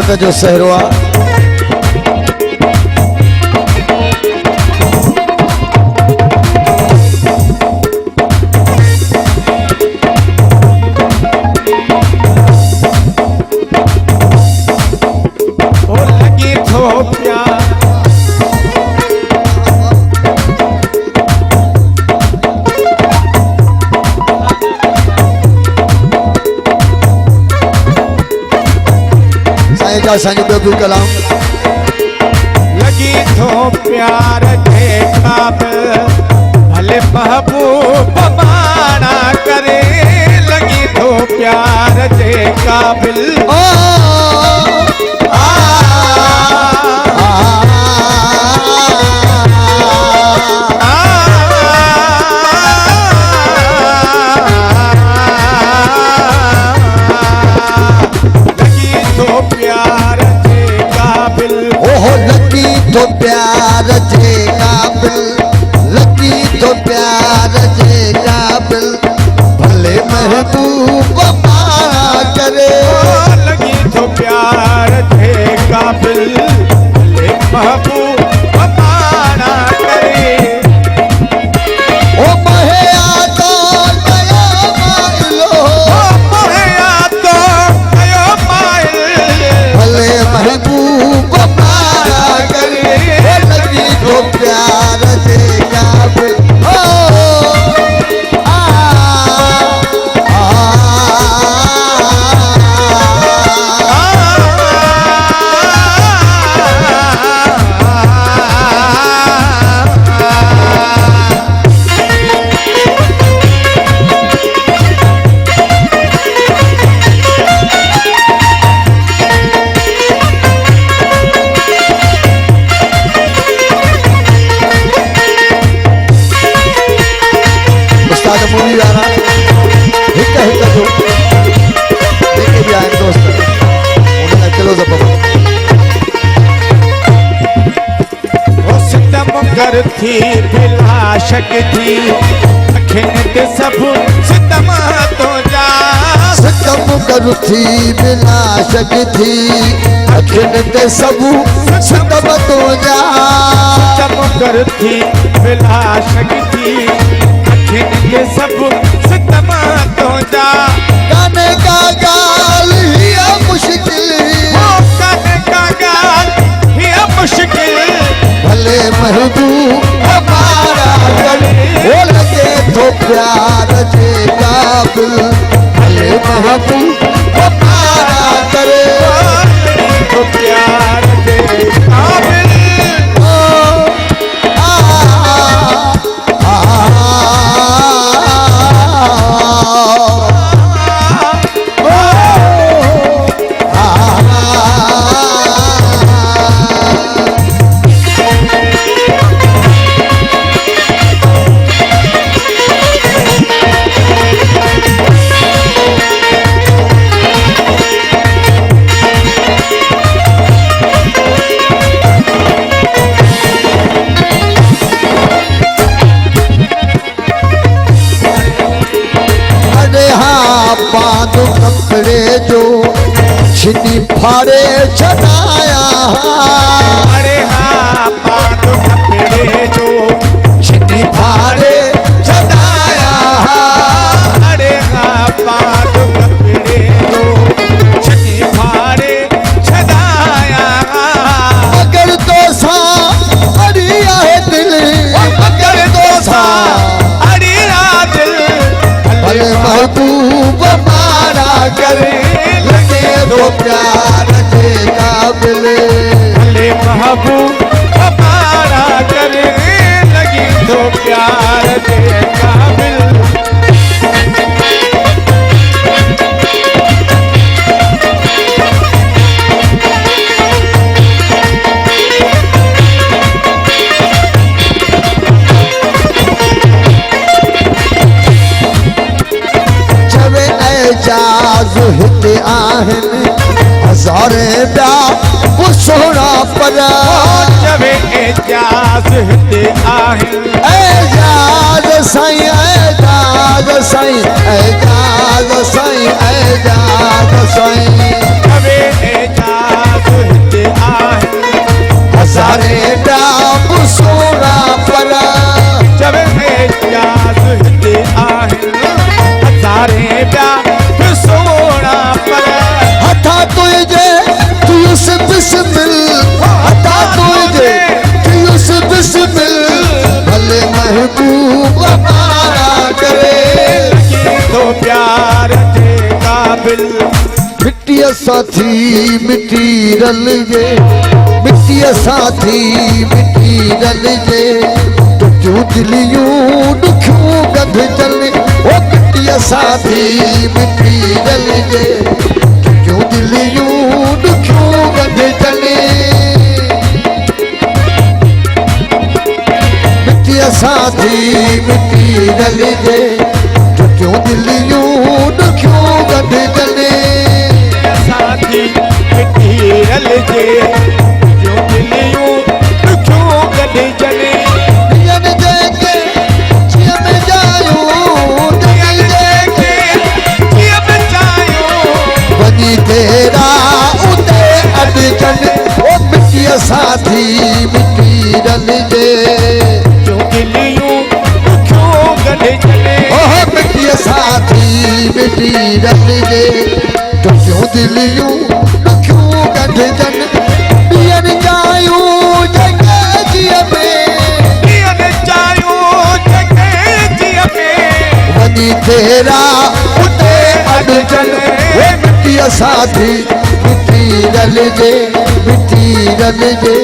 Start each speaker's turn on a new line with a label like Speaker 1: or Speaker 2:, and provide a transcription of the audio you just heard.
Speaker 1: प्यार जो सहरवा साईं अब्दुल कलाम
Speaker 2: लगी थो प्यार के काबिल भले महबूब माना करे लगी थो प्यार के काबिल
Speaker 1: तो प्यार जे काबिल लगी तो प्यार जे काबिल भले महबूब माना करे
Speaker 2: लगी तो प्यार जे काबिल भले महबूब माना करे
Speaker 1: ओ महे आतो गयो माइलो
Speaker 2: महे आतो गयो माइल
Speaker 1: भले महबूब तो प्यार से काबिल मूवी आ रहा हिक्का हिक्का जो देखे भी आए दोस्त उन्होंने चलो जब
Speaker 2: वो सितम कर थी बिलाशक थी अखिन सब सितम तो जा
Speaker 1: सितम कर थी बिलाशक थी अखिन सब सितम तो जा
Speaker 2: सितम कर थी बिलाशक थी ये सब सितम तो जा
Speaker 1: गाने का गाल ही मुश्किल
Speaker 2: गाने का गाल ही मुश्किल
Speaker 1: भले महबूब हमारा करे वो लगे तो प्यार जे काबिल भले महबूब हमारा करे
Speaker 2: तो प्यार जे काबिल
Speaker 1: बांधो कपड़े जो छिनी फाड़े छनाया
Speaker 2: अरे हाँ बांधो कपड़े जो
Speaker 1: छिनी फाड़े छनाया
Speaker 2: अरे हाँ बांधो कपड़े जो छिनी फाड़े छनाया
Speaker 1: मगर तो सा अड़िया है दिल
Speaker 2: मगर तो सा अड़िया दिल
Speaker 1: भले महबूब मारा करे लगे तो प्यार जे काबिल
Speaker 2: भले महबूब हमारा करे लगी तो प्यार जे काबिल
Speaker 1: एजाज हिते आहिनि हज़ारे ॿिया पुछोड़ा पर
Speaker 2: जब एजाज हिते आहिनि
Speaker 1: एजाज साईं एजाज साईं एजाज साईं एजाज साईं
Speaker 2: जब एजाज
Speaker 1: सोना पर
Speaker 2: जब एजाज हिते आहिनि हज़ारे ॿिया बि सोना पर
Speaker 1: हथा तुझे तुयुस बिस्मिल हथा तुझे तुयुस बिस्मिल भले महबूब पारा करे
Speaker 2: तो प्यार जे क़ाबिल
Speaker 1: मिट्टी साथी मिट्टी रल जे मिट्टी साथी मिट्टी रल जे तुझू दिलियूं दुखियूं गंध चले ओ मिट्टी साथी मिट्टी रल जे तुझू दिलियूं दुखियूं गंध चले मिट्टी साथी मिट्टी रल जे तुझू दिलियूं दुखियूं गंध चले
Speaker 2: साथी मिट्टी रल जे जो दिलियूं दुखियूं गॾु चले
Speaker 1: दियन जेके जिय में जायूं दिल जेके
Speaker 2: कीअं बचायूं
Speaker 1: वञी तेरा उते अॾकन ओ मिट्टी साथी मिट्टी रल जे
Speaker 2: जो दिलियूं दुखियूं गॾु चले
Speaker 1: ओह मिट्टी साथी मिट्टी रल जे तुझो दिलियूं दुखियूं गंढजन ॾियन जायूं जॻह जिय में
Speaker 2: कीअं चाहियूं जॻह जीअ में
Speaker 1: वञी तेरा उते अॾजन हे मिट्टी साथी मिट्टी रल जे मिट्टी रल जे